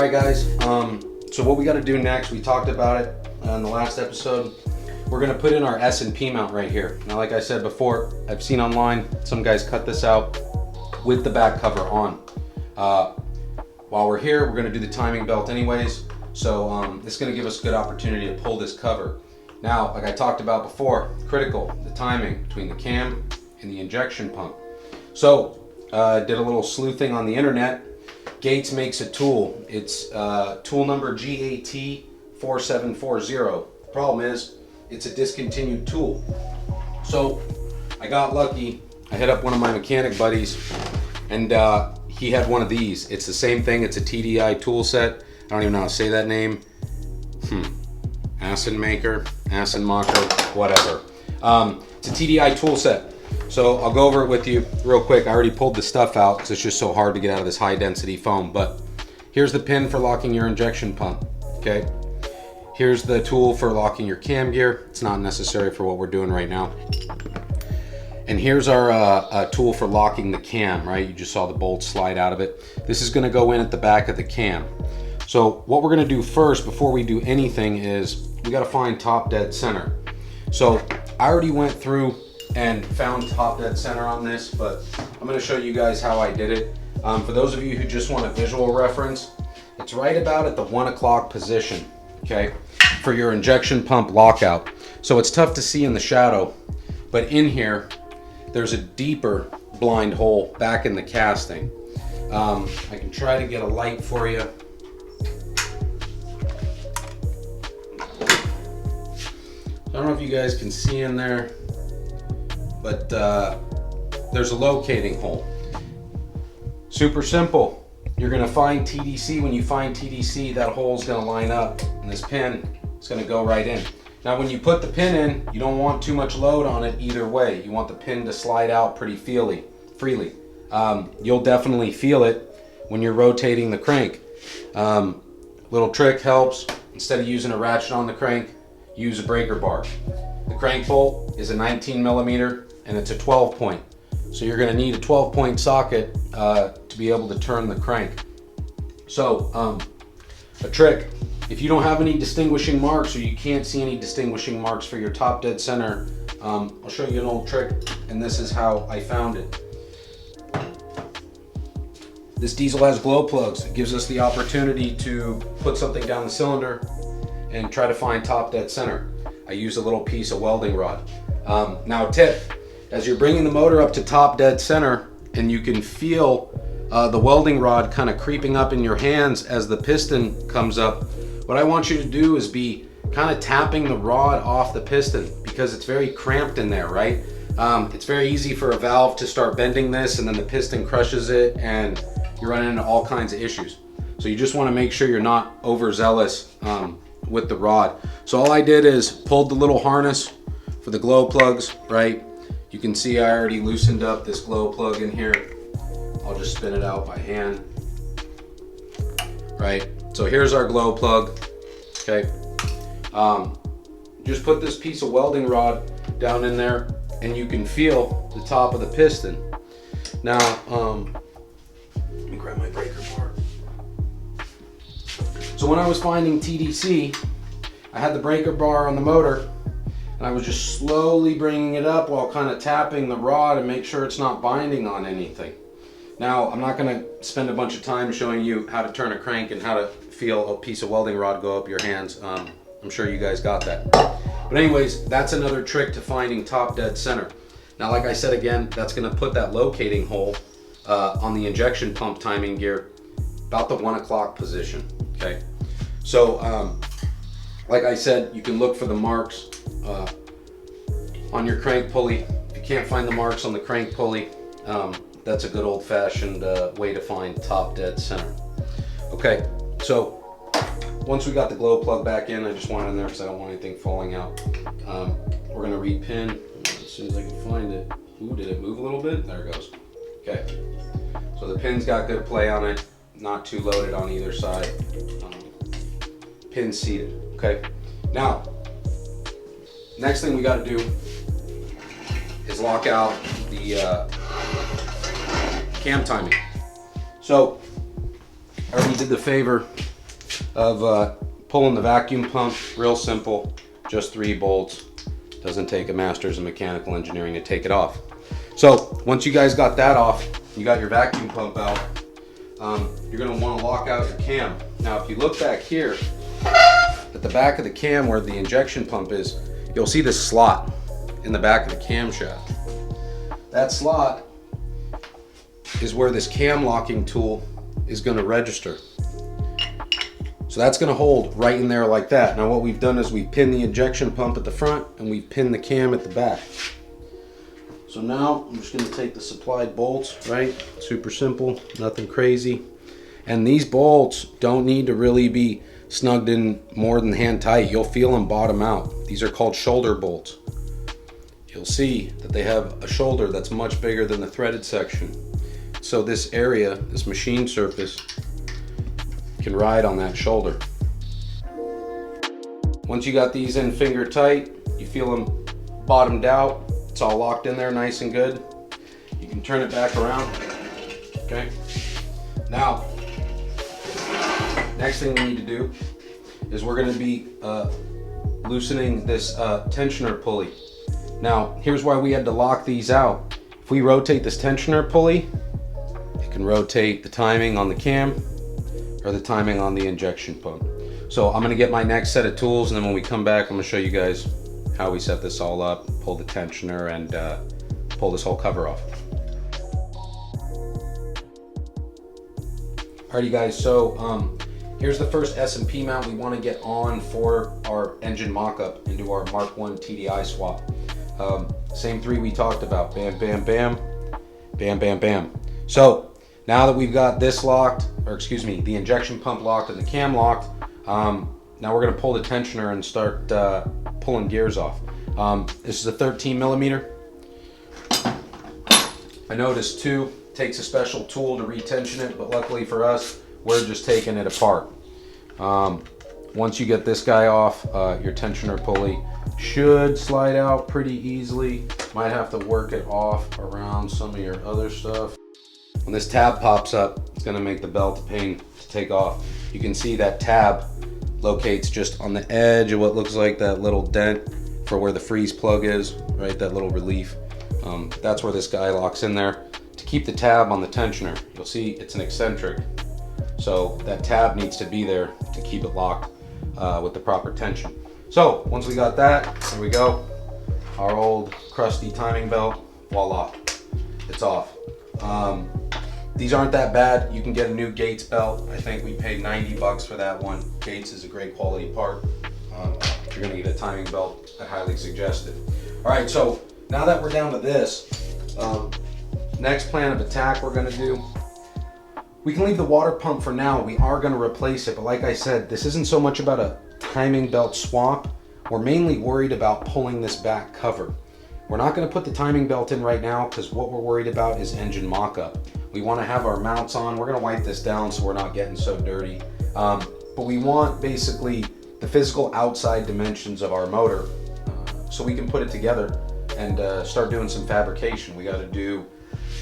Alright guys, so what we got to do next, we talked about it in the last episode. We're going to put in our S&P mount right here. Now like I said before, I've seen online some guys cut this out with the back cover on. While we're here, we're going to do the timing belt anyways, so this is going to give us a good opportunity to pull this cover. Now, like I talked about before, critical, the timing between the cam and the injection pump. So, did a little sleuthing on the internet. Gates makes a tool. It's tool number GAT4740. The problem is, it's a discontinued tool. So, I got lucky. I hit up one of my mechanic buddies, and he had one of these. It's the same thing. It's a TDI tool set. I don't even know how to say that name. Acid maker, acid mocker, whatever. It's a TDI tool set. So I'll go over it with you real quick. I already pulled the stuff out because it's just so hard to get out of this high density foam. But here's the pin for locking your injection pump, okay? Here's the tool for locking your cam gear. It's not necessary for what we're doing right now. And here's our tool for locking the cam, right? You just saw the bolt slide out of it. This is gonna go in at the back of the cam. So what we're gonna do first before we do anything is we gotta find top dead center. So I already went through and found top dead center on this, but I'm gonna show you guys how I did it. For those of you who just want a visual reference, it's right about at the 1 o'clock position, okay, for your injection pump lockout. So it's tough to see in the shadow, but in here, there's a deeper blind hole back in the casting. I can try to get a light for you. I don't know if you guys can see in there, but there's a locating hole. Super simple. You're gonna find TDC. When you find TDC, that hole's gonna line up and this pin is gonna go right in. Now when you put the pin in, you don't want too much load on it either way. You want the pin to slide out pretty freely. You'll definitely feel it when you're rotating the crank. Little trick helps. Instead of using a ratchet on the crank, use a breaker bar. The crank bolt is a 19 millimeter and it's a 12 point. So you're gonna need a 12 point socket to be able to turn the crank. So a trick, if you don't have any distinguishing marks or you can't see any distinguishing marks for your top dead center, I'll show you an old trick, and this is how I found it. This diesel has glow plugs. It gives us the opportunity to put something down the cylinder and try to find top dead center. I use a little piece of welding rod. Now tip, as you're bringing the motor up to top dead center and you can feel the welding rod kind of creeping up in your hands as the piston comes up, what I want you to do is be kind of tapping the rod off the piston because it's very cramped in there, right? It's very easy for a valve to start bending this and then the piston crushes it and you're running into all kinds of issues. So you just want to make sure you're not overzealous with the rod. So all I did is pulled the little harness for the glow plugs, right? You can see I already loosened up this glow plug in here. I'll just spin it out by hand, right? So here's our glow plug, okay? Just put this piece of welding rod down in there and you can feel the top of the piston. Now, let me grab my breaker bar. So when I was finding TDC, I had the breaker bar on the motor and I was just slowly bringing it up while kind of tapping the rod and make sure it's not binding on anything. Now, I'm not gonna spend a bunch of time showing you how to turn a crank and how to feel a piece of welding rod go up your hands. I'm sure you guys got that. But anyways, that's another trick to finding top dead center. Now, like I said again, that's gonna put that locating hole on the injection pump timing gear about the 1 o'clock position, okay? So, like I said, you can look for the marks on your crank pulley. If you can't find the marks on the crank pulley, that's a good old-fashioned way to find top dead center. Okay, so once we got the glow plug back in, I just want it in there because I don't want anything falling out. We're gonna repin as soon as I can find it. Ooh, did it move a little bit? There it goes. Okay, so the pin's got good play on it, not too loaded on either side. Pin seated, okay? Now, next thing we gotta do is lock out the cam timing. So, I already did the favor of pulling the vacuum pump. Real simple, just 3 bolts. Doesn't take a master's in mechanical engineering to take it off. So once you guys got that off, you got your vacuum pump out, you're going to want to lock out your cam. Now if you look back here at the back of the cam where the injection pump is, you'll see this slot in the back of the camshaft. That slot is where this cam locking tool is going to register. So that's going to hold right in there like that. Now what we've done is we've pinned the injection pump at the front and we've pinned the cam at the back. So now I'm just going to take the supplied bolts, right? Super simple, nothing crazy. And these bolts don't need to really be snugged in more than hand tight. You'll feel them bottom out. These are called shoulder bolts. You'll see that they have a shoulder that's much bigger than the threaded section. So this area, this machine surface, can ride on that shoulder. Once you got these in finger tight, you feel them bottomed out, it's all locked in there nice and good. You can turn it back around. Okay. Now, next thing we need to do is we're going to be loosening this tensioner pulley. Now, here's why we had to lock these out. If we rotate this tensioner pulley, it can rotate the timing on the cam or the timing on the injection pump. So I'm gonna get my next set of tools, and then when we come back, I'm gonna show you guys how we set this all up, pull the tensioner, and pull this whole cover off. Alrighty guys, so here's the first S&P mount we wanna get on for our engine mock-up into our Mk1 TDI swap. Same 3 we talked about, bam, bam, bam, bam, bam, bam. So now that we've got this locked, or excuse me, the injection pump locked and the cam locked, now we're going to pull the tensioner and start pulling gears off. This is a 13 millimeter. I noticed too, takes a special tool to retension it, but luckily for us, we're just taking it apart. Once you get this guy off, your tensioner pulley should slide out pretty easily. Might have to work it off around some of your other stuff. When this tab pops up, it's going to make the belt a pain to take off. You can see that tab locates just on the edge of what looks like that little dent for where the freeze plug is, right? That little relief. That's where this guy locks in there. To keep the tab on the tensioner, you'll see it's an eccentric. So that tab needs to be there to keep it locked with the proper tension. So once we got that, there we go. Our old crusty timing belt, voila, it's off. These aren't that bad. You can get a new Gates belt. I think we paid 90 bucks for that one. Gates is a great quality part. If you're gonna get a timing belt, I highly suggest it. All right, so now that we're down to this, next plan of attack we're gonna do, we can leave the water pump for now. We are gonna replace it, but like I said, this isn't so much about a timing belt swap. We're mainly worried about pulling this back cover. We're not going to put the timing belt in right now because what we're worried about is engine mock-up. We want to have our mounts on. We're going to wipe this down so we're not getting so dirty. But we want basically the physical outside dimensions of our motor so we can put it together and start doing some fabrication. We got to do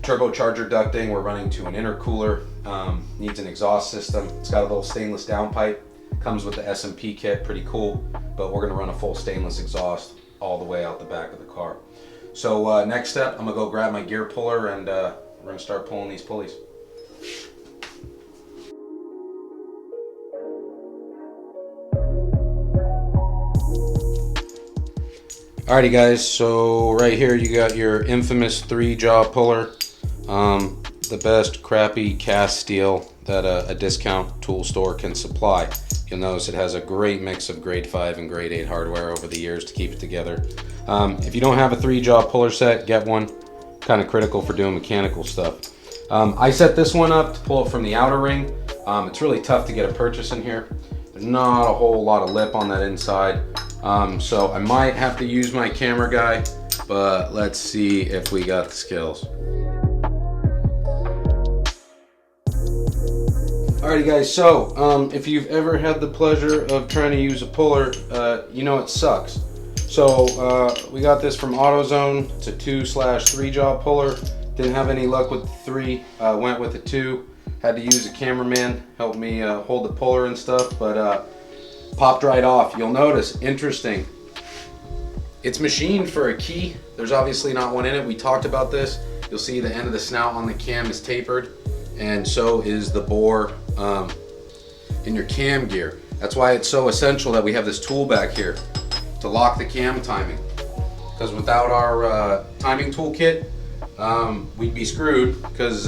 turbocharger ducting. We're running to an intercooler. Needs an exhaust system. It's got a little stainless downpipe. Comes with the S&P kit, pretty cool. But we're going to run a full stainless exhaust all the way out the back of the car. So next step, I'm gonna go grab my gear puller and we're gonna start pulling these pulleys. Alrighty guys, so right here you got your infamous 3-jaw puller. The best crappy cast steel that a discount tool store can supply. You'll notice it has a great mix of grade 5 and grade 8 hardware over the years to keep it together. If you don't have a 3-jaw puller set, get one. Kind of critical for doing mechanical stuff. I set this one up to pull it from the outer ring. It's really tough to get a purchase in here. There's not a whole lot of lip on that inside. So I might have to use my camera guy, but let's see if we got the skills. Alrighty guys, so if you've ever had the pleasure of trying to use a puller, you know it sucks. So we got this from AutoZone. It's a 2/3 jaw puller. Didn't have any luck with the 3, went with the 2. Had to use a cameraman, help me hold the puller and stuff, but popped right off. You'll notice, interesting, it's machined for a key. There's obviously not one in it. We talked about this. You'll see the end of the snout on the cam is tapered, and so is the bore in your cam gear. That's why it's so essential that we have this tool back here to lock the cam timing. Because without our timing toolkit, we'd be screwed, because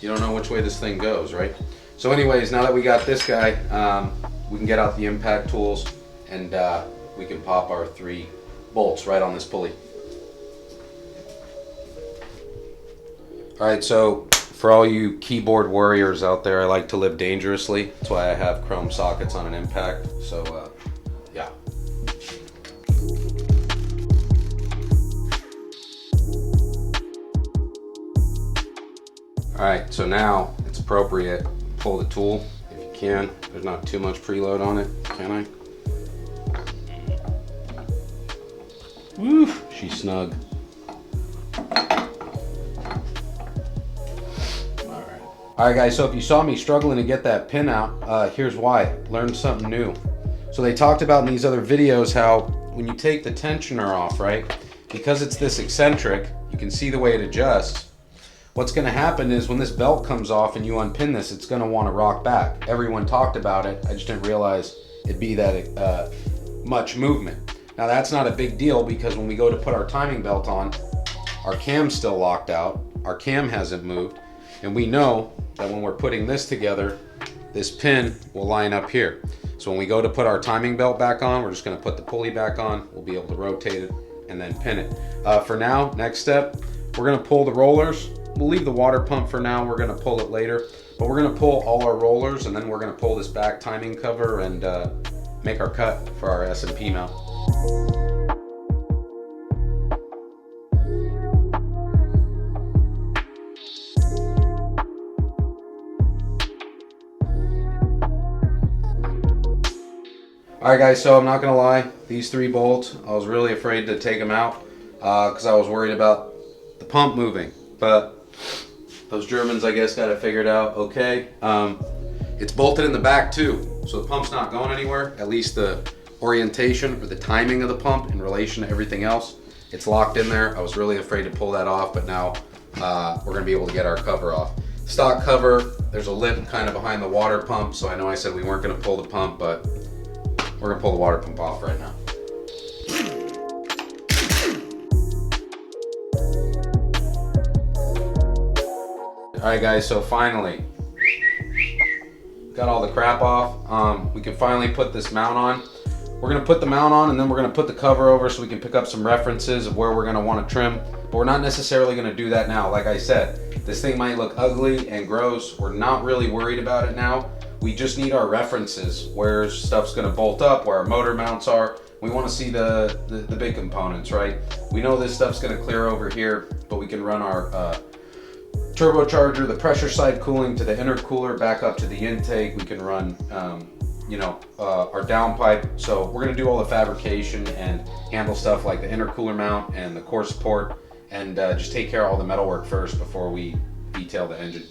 you don't know which way this thing goes, right? So anyways, now that we got this guy, we can get out the impact tools, and we can pop our 3 bolts right on this pulley. All right, so for all you keyboard warriors out there, I like to live dangerously. That's why I have chrome sockets on an impact. So yeah. All right, so now it's appropriate. Pull the tool if you can. There's not too much preload on it, can I? Woo, she's snug. All right guys, so if you saw me struggling to get that pin out, here's why. Learned something new. So they talked about in these other videos how when you take the tensioner off, right, because it's this eccentric, you can see the way it adjusts. What's going to happen is when this belt comes off and you unpin this, it's going to want to rock back. Everyone talked about it. I just didn't realize it'd be that much movement. Now that's not a big deal, because when we go to put our timing belt on, our cam's still locked out, our cam hasn't moved, and we know that when we're putting this together, this pin will line up here. So when we go to put our timing belt back on, we're just going to put the pulley back on, we'll be able to rotate it and then pin it. For now, next step, we're going to pull the rollers. We'll leave the water pump for now, we're going to pull it later, but we're going to pull all our rollers, and then we're going to pull this back timing cover and make our cut for our S&P mount. Alright guys, so I'm not gonna lie, these 3 bolts, I was really afraid to take them out because I was worried about the pump moving, but those Germans I guess got it figured out okay. It's bolted in the back too, so the pump's not going anywhere, at least the orientation or the timing of the pump in relation to everything else. It's locked in there. I was really afraid to pull that off, but now we're gonna be able to get our cover off. Stock cover, there's a lip kind of behind the water pump, so I know I said we weren't gonna pull the pump, but we're gonna pull the water pump off right now. All right guys, so finally, got all the crap off. We can finally put this mount on. We're gonna put the mount on, and then we're gonna put the cover over so we can pick up some references of where we're gonna wanna trim, but we're not necessarily gonna do that now. Like I said, this thing might look ugly and gross. We're not really worried about it now. We just need our references, where stuff's gonna bolt up, where our motor mounts are. We wanna see the big components, right? We know this stuff's gonna clear over here, but we can run our turbocharger, the pressure side cooling to the intercooler back up to the intake. We can run our downpipe. So we're gonna do all the fabrication and handle stuff like the intercooler mount and the core support, and just take care of all the metal work first before we detail the engine.